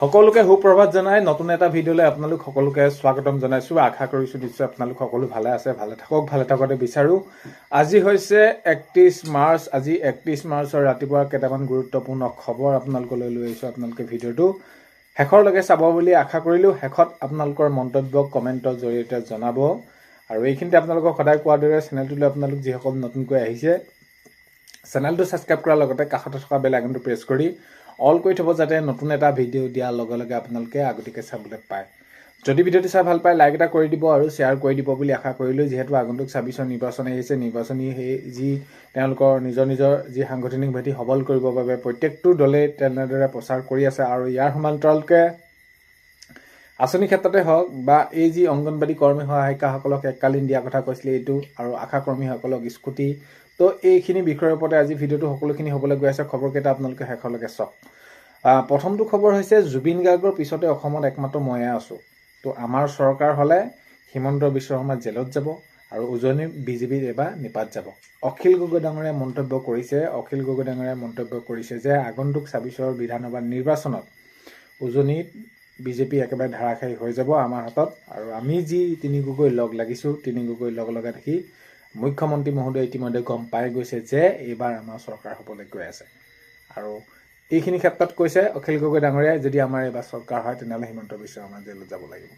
সকলোকে সুপ্ৰভাত জনাই নতুন এটা ভিডিঅ'লৈ আপোনালোক সকলোকে স্বাগতম জনাইছো। আশা কৰিছো নিশ্চয় আপোনালোক সকলো ভালে আছে, ভালে থাকতে বিচাৰো। আজি হৈছে 31 মাৰ্চ। আজি 31 মাৰ্চৰ ৰাতিপুৱা কেইটামান গুৰুত্বপূৰ্ণ খবৰ আপোনালোকলৈ লৈ আহিছো। আপোনালোকে ভিডিঅ'টো শেষৰলৈকে চাব বুলি আশা কৰিলো। শেষত আপোনালোকৰ মন্তব্য কমেণ্টৰ জৰিয়তে জনাব। আৰু এইখিনিতে আপোনালোকক সদায় কোৱাৰ দৰে চেনেলটোলৈ আপোনালোক যিসকল নতুনকৈ আহিছে চেনেলটো ছাবস্ক্ৰাইব কৰাৰ লগতে কাষতে থকা বেল আইকনটো প্ৰেছ কৰি অল কৰি থব, যাতে নতুন এটা ভিডিঅ' দিয়াৰ লগে লগে আপোনালোকে আগতীয়াকৈ চাবলৈ পায়। যদি ভিডিঅ'টো চাই ভাল পায় লাইক এটা কৰি দিব আৰু শ্বেয়াৰ কৰি দিব বুলি আশা কৰিলোঁ। যিহেতু আগন্তুক 26 নিৰ্বাচন আহিছে, নিৰ্বাচনী সেই যি তেওঁলোকৰ নিজৰ যি সাংগঠনিক ভেটি সবল কৰিবৰ বাবে প্ৰত্যেকটো দলে তেনেদৰে প্ৰচাৰ কৰি আছে। আৰু ইয়াৰ সমান্তৰালকৈ আঁচনি ক্ষেত্ৰতে হওক বা এই যি অংগনবাড়ী কৰ্মী সহায়িকাসকলক এককালীন দিয়া কথা কৈছিলে এইটো, আৰু আশা কৰ্মীসকলক স্কুটি, তো এইখিনি বিষয়ৰ ওপৰতে আজি ভিডিঅ'টো সকলোখিনি হ'বলৈ গৈ আছে। খবৰকেইটা আপোনালোকে শেষলৈকে চাওক। প্ৰথমটো খবৰ হৈছে জুবিন গাৰ্গৰ পিছতে অসমত একমাত্ৰ ময়ে আছোঁ। তো আমাৰ চৰকাৰ হ'লে হিমন্ত বিশ্ব শৰ্মা জেলত যাব আৰু উজনি বিজেপিৰ এবাৰ নিপাত যাব। অখিল গগৈ ডাঙৰীয়াই মন্তব্য কৰিছে যে আগন্তুক 26 বিধানসভা নিৰ্বাচনত উজনিত বিজেপি একেবাৰে ধাৰাসায়ী হৈ যাব আমাৰ হাতত। আৰু আমি যি তিনি গগৈ লগ লাগিছোঁ, তিনি গগৈ লগা দেখি মুখ্যমন্ত্ৰী মহোদয়ে ইতিমধ্যে গম পাই গৈছে যে এইবাৰ আমাৰ চৰকাৰ হ'বলৈ গৈ আছে। আৰু এইখিনি ক্ষেত্ৰত কৈছে অখিল গগৈ ডাঙৰীয়াই, যদি আমাৰ এইবাৰ চৰকাৰ হয় তেনেহ'লে হিমন্ত বিশ্ব শৰ্মা জেলত যাব লাগিব।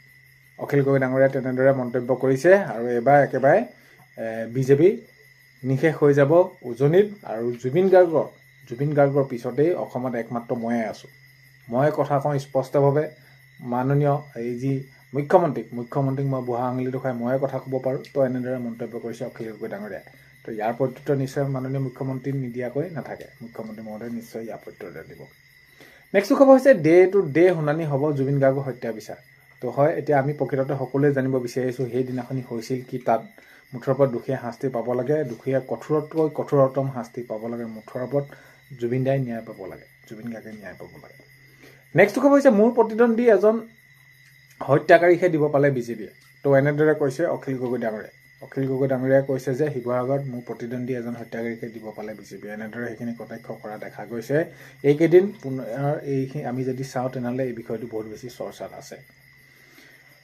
অখিল গগৈ ডাঙৰীয়াই তেনেদৰে মন্তব্য কৰিছে। আৰু এইবাৰ একেবাৰে বিজেপি নিশেষ হৈ যাব উজনিত। আৰু জুবিন গাৰ্গৰ পিছতেই অসমত একমাত্ৰ ময়ে আছোঁ। মই কথা কওঁ স্পষ্টভাৱে, মাননীয় এই যি মুখ্যমন্ত্ৰীক মই বুঢ়া আঙুলি দেখুৱাই ময়ে কথা ক'ব পাৰোঁ। তো এনেদৰে মন্তব্য কৰিছে অখিল গগৈ ডাঙৰীয়াই। তো ইয়াৰ প্ৰত্যুত্তৰ নিশ্চয় মাননীয় মুখ্যমন্ত্ৰী নিদিয়াকৈ নাথাকে। মুখ্যমন্ত্ৰী মহোদয়ে নিশ্চয় ইয়াৰ প্ৰত্যুত্তৰ দিব। নেক্সট খবৰ হৈছে ডে টু ডে শুনানি হ'ব জুবিন গাৰ্গৰ হত্যা বিচাৰ। তো হয়, এতিয়া আমি প্ৰকৃততে সকলোৱে জানিব বিচাৰিছোঁ সেইদিনাখনি হৈছিল কি। তাত মুঠৰ ওপৰত দোষীয়ে শাস্তি পাব লাগে, দোষীয়ে কঠোৰতকৈ কঠোৰতম শাস্তি পাব লাগে। মুঠৰ ওপৰত জুবিন দাই ন্যায় পাব লাগে, জুবিন গাৰ্গে ন্যায় পাব লাগে। নেক্সট খবৰ হৈছে মোৰ প্ৰতিদ্বন্দ্বী এজন হত্যাকাৰীকহে দিব পালে বিজেপিয়ে। তো এনেদৰে কৈছে অখিল গগৈ ডাঙৰীয়াই কৈছে যে শিৱসাগৰত মোৰ প্ৰতিদ্বন্দ্বী এজন হত্যাকাৰীকে দিব পালে বিজেপিয়ে। এনেদৰে সেইখিনি কটাক্ষ কৰা দেখা গৈছে। এইকেইদিন পুনৰ এইখিনি আমি যদি চাওঁ তেনেহ'লে এই বিষয়টো বহুত বেছি চৰ্চাত আছে।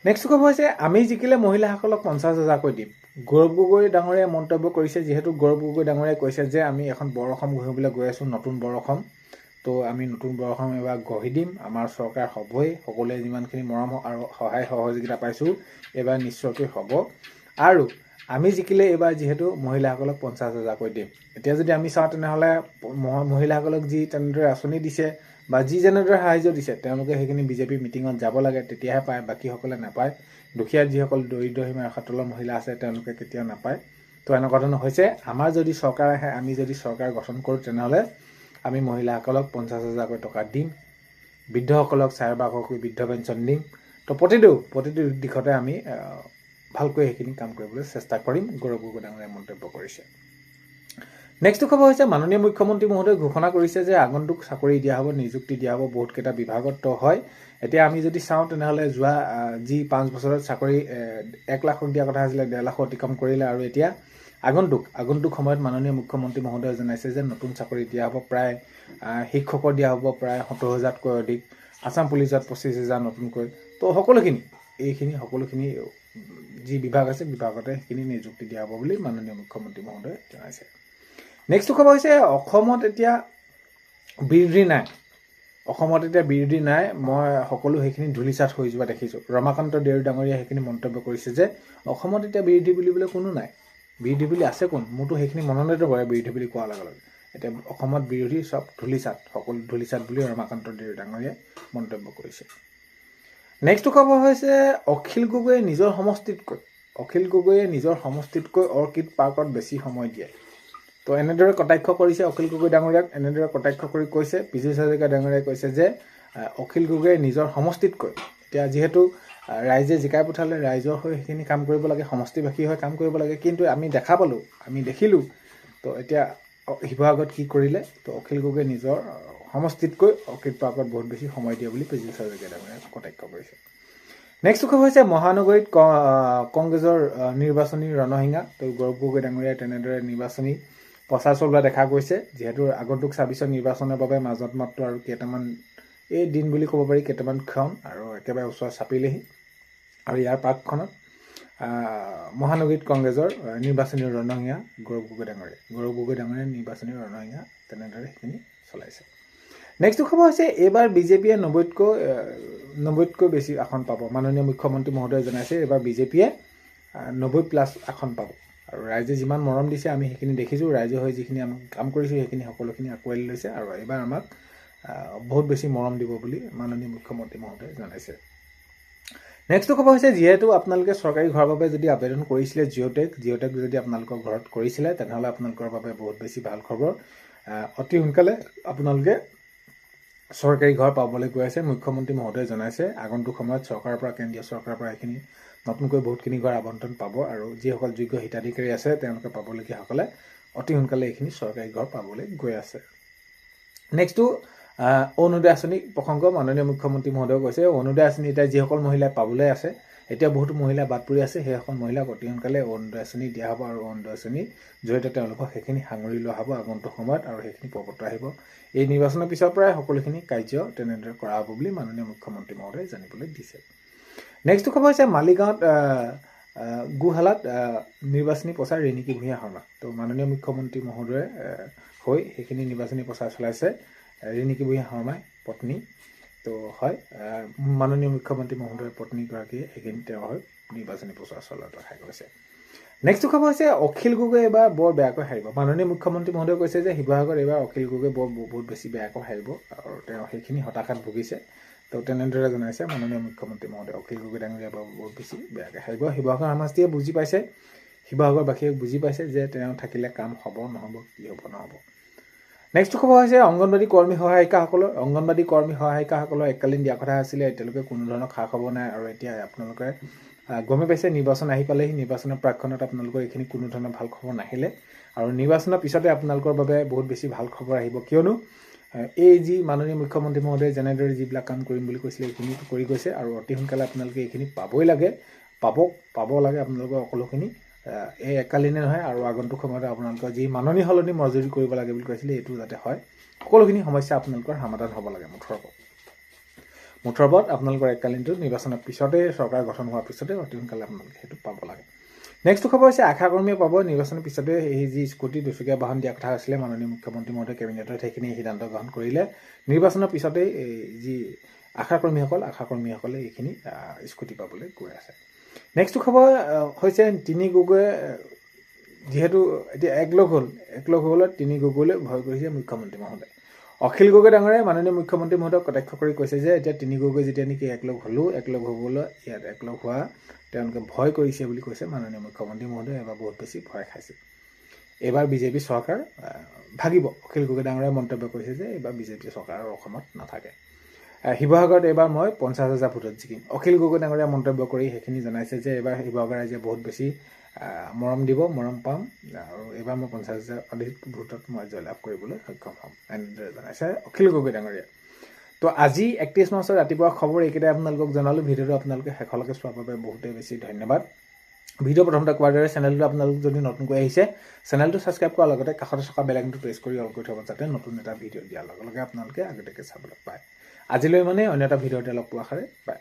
নেক্সট খবৰ হৈছে আমি জিকিলে মহিলাসকলক 50,000কৈ দিম। গৌৰৱ গগৈ ডাঙৰীয়াই মন্তব্য কৰিছে। যিহেতু গৌৰৱ গগৈ ডাঙৰীয়াই কৈছে যে আমি এখন বৰ অসম গঢ়িবলৈ গৈ আছোঁ, নতুন বৰ অসম। তো আমি নতুন বৰ অসম এবাৰ গঢ়ি দিম, আমাৰ চৰকাৰ হ'বই। সকলোৱে যিমানখিনি মৰম আৰু সহায় সহযোগিতা পাইছোঁ এইবাৰ নিশ্চয়কৈ হ'ব। আৰু আমি জিকিলে এইবাৰ যিহেতু মহিলাসকলক 50,000কৈ দিম। এতিয়া যদি আমি চাওঁ তেনেহ'লে মহিলাসকলক যি তেনেদৰে আঁচনি দিছে বা যি যেনেদৰে সাহাৰ্য দিছে, তেওঁলোকে সেইখিনি বিজেপি মিটিঙত যাব লাগে, তেতিয়াহে পায়, বাকীসকলে নাপায়। দুখীয়া যিসকল দৰিদ্ৰ সীমা ৰেখাৰ তলৰ মহিলা আছে তেওঁলোকে কেতিয়াও নাপায়। তো এনেকুৱা ধৰণৰ হৈছে। আমাৰ যদি চৰকাৰ আহে, আমি যদি চৰকাৰ গঠন কৰোঁ তেনেহ'লে আমি মহিলাসকলক 50,000কৈ টকা দিম। বৃদ্ধসকলক 4,500কৈ বৃদ্ধ পেঞ্চন দিম। তো প্ৰতিটো দিশতে আমি ভালকৈ সেইখিনি কাম কৰিবলৈ চেষ্টা কৰিম, গৌৰৱ গগৈ ডাঙৰীয়াই মন্তব্য কৰিছে। নেক্সট খবৰ হৈছে মাননীয় মুখ্যমন্ত্ৰী মহোদয়ে ঘোষণা কৰিছে যে আগন্তুক চাকৰি দিয়া হ'ব, নিযুক্তি দিয়া হ'ব বহুতকেইটা বিভাগত। হয়, এতিয়া আমি যদি চাওঁ তেনেহ'লে যোৱা যি 5 বছৰত চাকৰি 1 লাখক দিয়া কথা আছিলে, 1.5 লাখ অতিক্ৰম কৰিলে। আৰু এতিয়া আগন্তুক সময়ত মাননীয় মুখ্যমন্ত্ৰী মহোদয়ে জনাইছে যে নতুন চাকৰি দিয়া হ'ব। প্ৰায় শিক্ষকৰ দিয়া হ'ব প্ৰায় 70,000তকৈ অধিক, আছাম পুলিচত 25,000 নতুনকৈ। তো সকলোখিনি যি বিভাগ আছে বিভাগতে সেইখিনি নিযুক্তি দিয়া হ'ব বুলি মাননীয় মুখ্যমন্ত্ৰী মহোদয়ে জনাইছে। নেক্সট খবৰ হৈছে অসমত এতিয়া বিৰোধী নাই। মই সকলো সেইখিনি ধূলিচাত হৈ যোৱা দেখিছোঁ। ৰমাকান্ত দেউৰী ডাঙৰীয়াই সেইখিনি মন্তব্য কৰিছে যে অসমত এতিয়া বিৰোধী বুলিবলৈ কোনো নাই। বিৰোধী বুলি আছে কোন? মোৰতো সেইখিনি মনলৈতো পৰে বিৰোধী বুলি কোৱাৰ লগে লগে। এতিয়া অসমত বিৰোধী চব ধূলিচাত, সকলো ধূলিচাত বুলি ৰমাকান্ত দেউৰী ডাঙৰীয়াই মন্তব্য কৰিছে। নেক্সট খবৰ হৈছে অখিল গগৈয়ে নিজৰ সমষ্টিতকৈ অৰ্কিড পাৰ্কত বেছি সময় দিয়ে। তো এনেদৰে কটাক্ষ কৰিছে অখিল গগৈ ডাঙৰীয়াক। এনেদৰে কটাক্ষ কৰি কৈছে বিজু হাজৰিকা ডাঙৰীয়াই কৈছে যে অখিল গগৈয়ে নিজৰ সমষ্টিতকৈ, এতিয়া যিহেতু ৰাইজে জিকাই পঠালে, ৰাইজৰ হৈ সেইখিনি কাম কৰিব লাগে, সমষ্টিবাসী হৈ কাম কৰিব লাগে। কিন্তু আমি দেখিলোঁ। তো এতিয়া শিৱসাগৰত কি কৰিলে? তো অখিল গগৈয়ে নিজৰ সমষ্টিতকৈ অৰ্কিড পাৰ্কত বহুত বেছি সময় দিয়ে বুলি বিজু হাজৰিকা ডাঙৰীয়াই কটাক্ষ কৰিছে। নেক্সট খবৰ হৈছে মহানগৰীত কংগ্ৰেছৰ নিৰ্বাচনী ৰণসিঙা। তো গৌৰৱ গগৈ ডাঙৰীয়াই তেনেদৰে নিৰ্বাচনী প্ৰচাৰ চলোৱা দেখা গৈছে। যিহেতু আগন্তুক 26 নিৰ্বাচনৰ বাবে মাজত মাত্ৰ আৰু কেইটামান এই দিন বুলি ক'ব পাৰি কেইটামান ক্ষণ আৰু একেবাৰে ওচৰ চাপিলেহি আৰু ইয়াৰ পাকখনত মহানগৰীত কংগ্ৰেছৰ নিৰ্বাচনী ৰণসিঙা গৌৰৱ গগৈ ডাঙৰীয়া নিৰ্বাচনী ৰণসিঙা তেনেদৰে সেইখিনি চলাইছে। নেক্সট খবৰ হৈছে এইবাৰ বিজেপিয়ে 90তকৈ বেছি আসন পাব। মাননীয় মুখ্যমন্ত্ৰী মহোদয়ে জনাইছে এইবাৰ বিজেপিয়ে 90+ আসন পাব আৰু ৰাইজে যিমান মৰম দিছে আমি সেইখিনি দেখিছোঁ। ৰাইজে হৈ যিখিনি আমি কাম কৰিছোঁ সেইখিনি সকলোখিনি আঁকোৱালি লৈছে আৰু এইবাৰ আমাক বহুত বেছি মৰম দিব বুলি মাননীয় মুখ্যমন্ত্ৰী মহোদয়ে জনাইছে। নেক্সট খবৰ হৈছে যিহেতু আপোনালোকে চৰকাৰী ঘৰৰ বাবে যদি আবেদন কৰিছিলে জিঅ'টেক যদি আপোনালোকৰ ঘৰত কৰিছিলে তেনেহ'লে আপোনালোকৰ বাবে বহুত বেছি ভাল খবৰ। অতি সোনকালে আপোনালোকে চৰকাৰী ঘৰ পাবলৈ গৈ আছে। মুখ্যমন্ত্ৰী মহোদয়ে জনাইছে আগন্তুক সময়ত চৰকাৰৰ পৰা কেন্দ্ৰীয় চৰকাৰৰ পৰা এইখিনি নতুনকৈ বহুতখিনি ঘৰ আবণ্টন পাব আৰু যিসকল যোগ্য হিতাধিকাৰী আছে তেওঁলোকে পাবলগীয়াসকলে অতি সোনকালে এইখিনি চৰকাৰী ঘৰ পাবলৈ গৈ আছে। নেক্সটটো অৰুণোদয় আঁচনি প্ৰসংগ মাননীয় মুখ্যমন্ত্ৰী মহোদয়ে কৈছে অৰুণোদয় আঁচনি এতিয়া যিসকল মহিলাই পাবলৈ আছে এতিয়া বহুতো মহিলা বাদ পৰি আছে সেইসকল মহিলাক অতি সোনকালে অৰুণোদয় আঁচনি দিয়া হ'ব আৰু অৰুণোদয় আঁচনিৰ জৰিয়তে তেওঁলোকক সেইখিনি সাঙুৰি লোৱা হ'ব আগন্তুক সময়ত আৰু সেইখিনি প্ৰৱৰ্তন আহিব। এই নিৰ্বাচনৰ পিছৰ পৰাই সকলোখিনি কাৰ্য তেনেদৰে কৰা হ'ব বুলি মাননীয় মুখ্যমন্ত্ৰী মহোদয়ে জানিবলৈ দিছে। নেক্সট খবৰ হৈছে মালিগাঁৱত গোহালাত নিৰ্বাচনী প্ৰচাৰ ৰিণিকী ভূঞা শৰ্মা। তো মাননীয় মুখ্যমন্ত্ৰী মহোদয়ে হৈ সেইখিনি নিৰ্বাচনী প্ৰচাৰ চলাইছে ৰিণিকী ভূঞা শৰ্মাই পত্নী। তো হয় মাননীয় মুখ্যমন্ত্ৰী মহোদয়ৰ পত্নীগৰাকীয়ে সেইখিনি তেওঁ হৈ নিৰ্বাচনী প্ৰচাৰ চলোৱাত দেখা গৈছে। নেক্সট খবৰ হৈছে অখিল গগৈ এইবাৰ বৰ বেয়াকৈ হাৰিব। মাননীয় মুখ্যমন্ত্ৰী মহোদয়ে কৈছে যে শিৱসাগৰত এইবাৰ অখিল গগৈ বহুত বেছি বেয়াকৈ হাৰিব আৰু তেওঁ সেইখিনি হতাশাত ভুগিছে। তো তেনেদৰে জনাইছে মাননীয় মুখ্যমন্ত্ৰী মহোদয় অখিল গগৈ ডাঙৰীয়া বহুত বেছি বেয়াকৈ হাৰিব। শিৱসাগৰ সমাজটিয়ে বুজি পাইছে, শিৱসাগৰবাসীয়ে বুজি পাইছে যে তেওঁ থাকিলে কাম হ'ব নহ'ব, কি হ'ব নহ'ব। নেক্সট খবৰ হৈছে অংগনবাদী কৰ্মী সহায়িকাসকলৰ এককালীন দিয়া কথা আছিলে এতিয়ালৈকে কোনো ধৰণৰ খা খবৰ নাই আৰু এতিয়া আপোনালোকে গমে পাইছে নিৰ্বাচন আহি পালেহি। নিৰ্বাচনৰ প্ৰাক্ষণত আপোনালোকৰ এইখিনি কোনো ধৰণৰ ভাল খবৰ নাহিলে আৰু নিৰ্বাচনৰ পিছতে আপোনালোকৰ বাবে বহুত বেছি ভাল খবৰ আহিব। কিয়নো এই যি মাননীয় মুখ্যমন্ত্ৰী মহোদয়ে যেনেদৰে যিবিলাক কাম কৰিম বুলি কৈছিলে এইখিনি কৰি গৈছে আৰু অতি সোনকালে আপোনালোকে এইখিনি পাবই লাগে, পাব লাগে আপোনালোকৰ সকলোখিনি। এই এককালীনে নহয় আৰু আগন্তুক সময়ত আপোনালোকৰ যি মাননী সলনি মজুৰি কৰিব লাগে বুলি কৈছিলে এইটো যাতে হয়, সকলোখিনি সমস্যা আপোনালোকৰ সমাধান হ'ব লাগে। মুঠৰ ওপৰত আপোনালোকৰ এককালীনটো নিৰ্বাচনৰ পিছতে চৰকাৰ গঠন হোৱাৰ পিছতে অতি সোনকালে আপোনালোকে সেইটো পাব লাগে। নেক্সট খবৰ হৈছে আশাকৰ্মীয়ে পাব নিৰ্বাচনৰ পিছতে এই যি স্কুটি দুচকীয়া বাহন দিয়া কথা হৈছিলে মাননীয় মুখ্যমন্ত্ৰী মহোদয়ে কেবিনেটত সেইখিনি সিদ্ধান্ত গ্ৰহণ কৰিলে। নিৰ্বাচনৰ পিছতে এই যি আশাকৰ্মীসকলে এইখিনি স্কুটি পাবলৈ গৈ আছে। নেক্সট খবৰ হৈছে তিনি গগৈয়ে যিহেতু এতিয়া একলগ হ'ল তিনি গগৈলৈ ভয় কৰিছে মুখ্যমন্ত্ৰী মহোদয়। অখিল গগৈ ডাঙৰীয়াই মাননীয় মুখ্যমন্ত্ৰী মহোদয়ক কটাক্ষ কৰি কৈছে যে এতিয়া তিনি গগৈ যেতিয়া নেকি একলগ হ'বলৈ ইয়াত একলগ হোৱা তেওঁলোকে ভয় কৰিছে বুলি কৈছে মাননীয় মুখ্যমন্ত্ৰী মহোদয়ে। এবাৰ বহুত বেছি ভয় খাইছে। এইবাৰ বিজেপি চৰকাৰ ভাগিব। অখিল গগৈ ডাঙৰীয়াই মন্তব্য কৰিছে যে এইবাৰ বিজেপি চৰকাৰ অসমত নাথাকে। শিৱসাগৰত এইবাৰ মই 50,000 ভোটত জিকিম। অখিল গগৈ ডাঙৰীয়াই মন্তব্য কৰি সেইখিনি জনাইছে যে এইবাৰ শিৱসাগৰ ৰাইজে বহুত বেছি মৰম দিব, মৰম পাম আৰু এইবাৰ মই 50,000 অধিক ভোটত মই জয়লাভ কৰিবলৈ সক্ষম হ'ম এনেদৰে জনাইছে অখিল গগৈ ডাঙৰীয়াই। তো আজি 31 মাৰ্চৰ ৰাতিপুৱা খবৰ এইকেইটাই আপোনালোকক জনালোঁ। ভিডিঅ'টো আপোনালোকে শেষলৈকে চোৱাৰ বাবে বহুতেই বেছি ধন্যবাদ। ভিডিঅ' প্ৰথমতে কোৱাৰ দৰে চেনেলটো আপোনালোক যদি নতুনকৈ আহিছে চেনেলটো ছাবস্ক্ৰাইব কৰাৰ লগতে কাষতে থকা বেল আইকনটো প্ৰেছ কৰি অল কৰি থ'ব যাতে নতুন এটা ভিডিঅ' দিয়াৰ লগে লগে আপোনালোকে আগতীয়াকৈ চাবলৈ পায়। আজিলৈ অন্য এটা ভিডিঅ'তে লগ পোৱাৰ আশাৰে বাই।